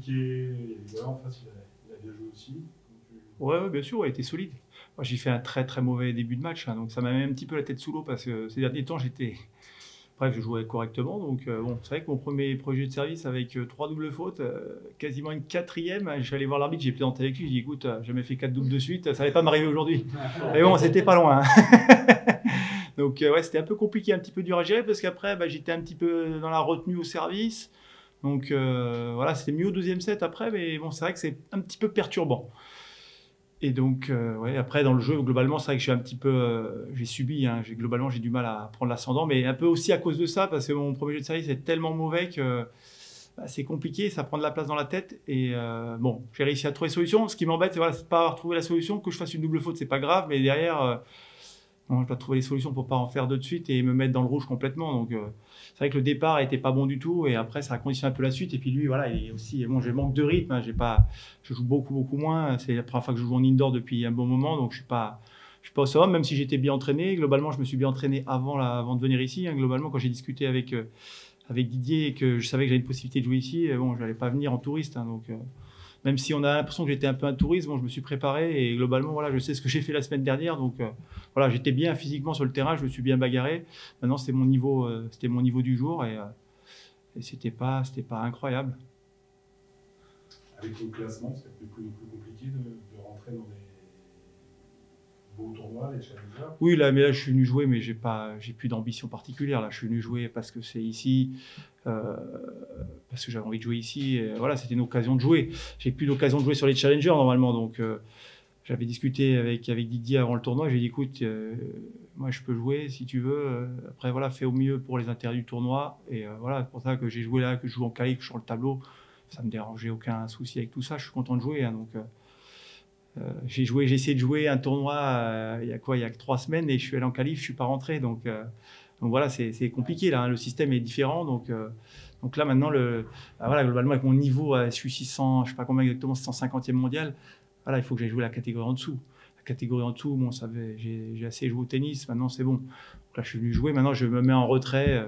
Piqué, et voilà, en face, il a bien joué aussi. Ouais, bien sûr, ouais, il était solide. Moi, j'ai fait un très très mauvais début de match, hein, donc ça m'a mis un petit peu la tête sous l'eau parce que ces derniers temps, j'étais. Bref, je jouais correctement, donc bon, c'est vrai que mon premier projet de service avec trois doubles fautes, quasiment une quatrième, je suis allé voir l'arbitre, j'ai plaisanté avec lui, j'ai dit écoute, j'ai jamais fait quatre doubles de suite, ça allait pas m'arriver aujourd'hui. Mais bon, c'était pas loin, hein. Donc ouais, c'était un peu compliqué, un petit peu dur à gérer parce qu'après, bah, j'étais un petit peu dans la retenue au service. Donc voilà, c'était mieux au deuxième set après, mais bon, c'est vrai que c'est un petit peu perturbant. Et donc, ouais, après, dans le jeu, globalement, c'est vrai que j'ai un petit peu, j'ai subi, hein, globalement, j'ai du mal à prendre l'ascendant, mais un peu aussi à cause de ça, parce que mon premier jeu de service est tellement mauvais que bah, c'est compliqué, ça prend de la place dans la tête. Et bon, j'ai réussi à trouver la solution. Ce qui m'embête, c'est voilà, pas avoir trouvé la solution, que je fasse une double faute, c'est pas grave, mais derrière, bon, je dois trouver les solutions pour pas en faire deux de suite et me mettre dans le rouge complètement. Donc, c'est vrai que le départ était pas bon du tout et après ça a conditionné un peu la suite. Et puis lui, voilà, il est aussi, bon, je manque de rythme. Hein, je joue beaucoup moins. C'est la première fois que je joue en indoor depuis un bon moment, donc je suis pas au summum. Même si j'étais bien entraîné, globalement, je me suis bien entraîné avant de venir ici. Hein, globalement, quand j'ai discuté avec Didier et que je savais que j'avais une possibilité de jouer ici, bon, je n'allais pas venir en touriste. Hein, donc même si on a l'impression que j'étais un peu un touriste, bon, je me suis préparé et globalement, voilà, je sais ce que j'ai fait la semaine dernière. Donc voilà, j'étais bien physiquement sur le terrain, je me suis bien bagarré. Maintenant, c'était mon niveau du jour et c'était pas incroyable. Avec le classement, c'est plus compliqué de rentrer dans les beaux tournois, les challengers. Oui, là, mais là, je suis venu jouer, mais j'ai plus d'ambition particulière. Là, je suis venu jouer parce que c'est ici, parce que j'avais envie de jouer ici. Et, voilà, c'était une occasion de jouer. J'ai plus d'occasion de jouer sur les challengers normalement, donc j'avais discuté avec Didier avant le tournoi. J'ai dit écoute, moi, je peux jouer si tu veux. Après, voilà, fais au mieux pour les intérêts du tournoi. Et voilà, c'est pour ça que j'ai joué là, que je joue en qualif, que je suis sur le tableau. Ça me dérangeait aucun souci avec tout ça. Je suis content de jouer, hein, donc. J'ai essayé de jouer un tournoi il y a 3 semaines et je suis allé en qualif, je suis pas rentré. Donc voilà, c'est compliqué là. Hein, le système est différent. Donc là maintenant, voilà, globalement avec mon niveau, je suis 600, je sais pas combien exactement, 650e mondial. Voilà, il faut que j'aille jouer la catégorie en dessous. La catégorie en dessous, bon, j'ai assez joué au tennis. Maintenant c'est bon. Donc là, je suis venu jouer. Maintenant, je me mets en retrait.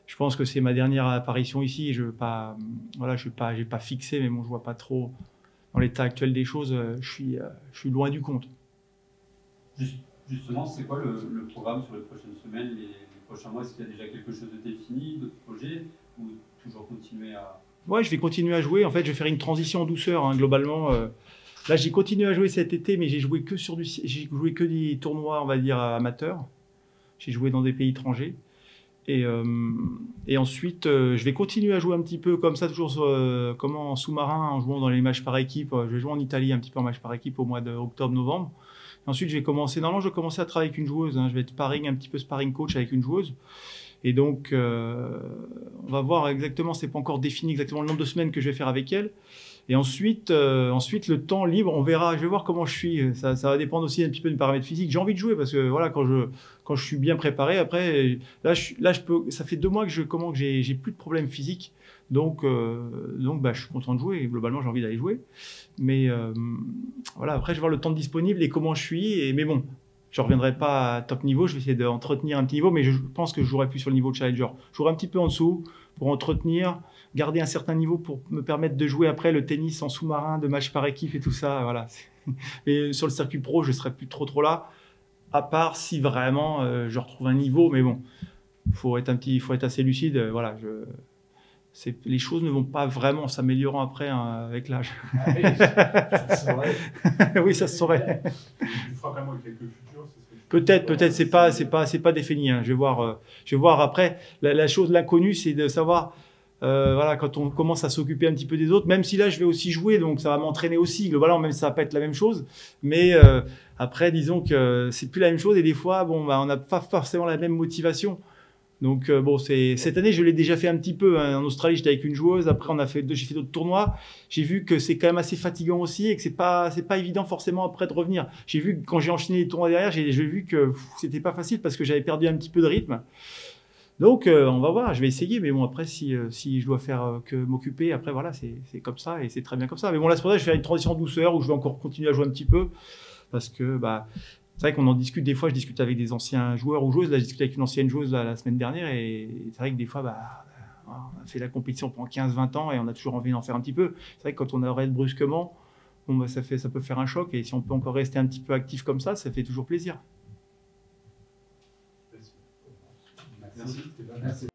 Je pense que c'est ma dernière apparition ici. Je veux pas, voilà, j'ai pas fixé, mais bon, je vois pas trop. Dans l'état actuel des choses, je suis loin du compte. Justement, c'est quoi le programme sur les prochaines semaines, les prochains mois? Est-ce qu'il y a déjà quelque chose de défini, d'autres projets, ou toujours continuer à... Ouais, je vais continuer à jouer. En fait, je vais faire une transition en douceur, hein, globalement. Là, j'ai continué à jouer cet été, mais j'ai joué que des tournois, on va dire, amateurs. J'ai joué dans des pays étrangers. Et ensuite, je vais continuer à jouer un petit peu comme ça, toujours en sous-marin, en jouant dans les matchs par équipe. Je vais jouer en Italie un petit peu en match par équipe au mois d'octobre-novembre. Ensuite, je vais commencer à travailler avec une joueuse. Hein. Je vais être un petit peu sparring coach avec une joueuse. Et donc, on va voir exactement, c'est pas encore défini exactement le nombre de semaines que je vais faire avec elle. Et ensuite, le temps libre, on verra. Je vais voir comment je suis. Ça va dépendre aussi un petit peu de paramètres physiques. J'ai envie de jouer parce que voilà, quand je suis bien préparé, après, là, je peux. Ça fait 2 mois que j'ai plus de problèmes physiques. Donc, bah, je suis content de jouer. Et globalement, j'ai envie d'aller jouer. Mais voilà, après, je vais voir le temps disponible et comment je suis. Mais bon, je ne reviendrai pas à top niveau. Je vais essayer d'entretenir un petit niveau, mais je pense que je jouerai plus sur le niveau de challenger. Je jouerai un petit peu en dessous pour entretenir, garder un certain niveau pour me permettre de jouer après le tennis en sous-marin, de matchs par équipe et tout ça. Voilà. Et sur le circuit pro, je ne serai plus trop là, à part si vraiment je retrouve un niveau. Mais bon, il faut être assez lucide. Voilà, les choses ne vont pas vraiment s'améliorer après hein, avec l'âge. Ah oui, ça se saurait. Oui, ça se saurait. Tu feras quand même avec quelques futurs. Peut-être, c'est pas défini. Hein. Je vais voir après. L'inconnu, c'est de savoir, voilà, quand on commence à s'occuper un petit peu des autres, même si là, je vais aussi jouer, donc ça va m'entraîner aussi. Globalement, même si ça va pas être la même chose. Mais après, disons que c'est plus la même chose et des fois, bon, bah, on n'a pas forcément la même motivation. Donc bon, cette année, je l'ai déjà fait un petit peu. Hein. En Australie, j'étais avec une joueuse. Après, j'ai fait d'autres tournois. J'ai vu que c'est quand même assez fatigant aussi et que c'est pas évident forcément après de revenir. J'ai vu que quand j'ai enchaîné les tournois derrière, j'ai vu que c'était pas facile parce que j'avais perdu un petit peu de rythme. Donc on va voir. Je vais essayer, mais bon après, si je dois faire que m'occuper, après voilà, c'est comme ça et c'est très bien comme ça. Mais bon là, c'est pour ça que je vais faire une transition en douceur où je vais encore continuer à jouer un petit peu parce que bah c'est vrai qu'on en discute des fois, je discute avec des anciens joueurs ou joueuses. Là, j'ai discuté avec une ancienne joueuse la semaine dernière et c'est vrai que des fois, bah, On a fait la compétition pendant 15-20 ans et on a toujours envie d'en faire un petit peu. C'est vrai que quand on arrête brusquement, bon, bah, ça peut faire un choc. Et si on peut encore rester un petit peu actif comme ça fait toujours plaisir. Merci. Merci.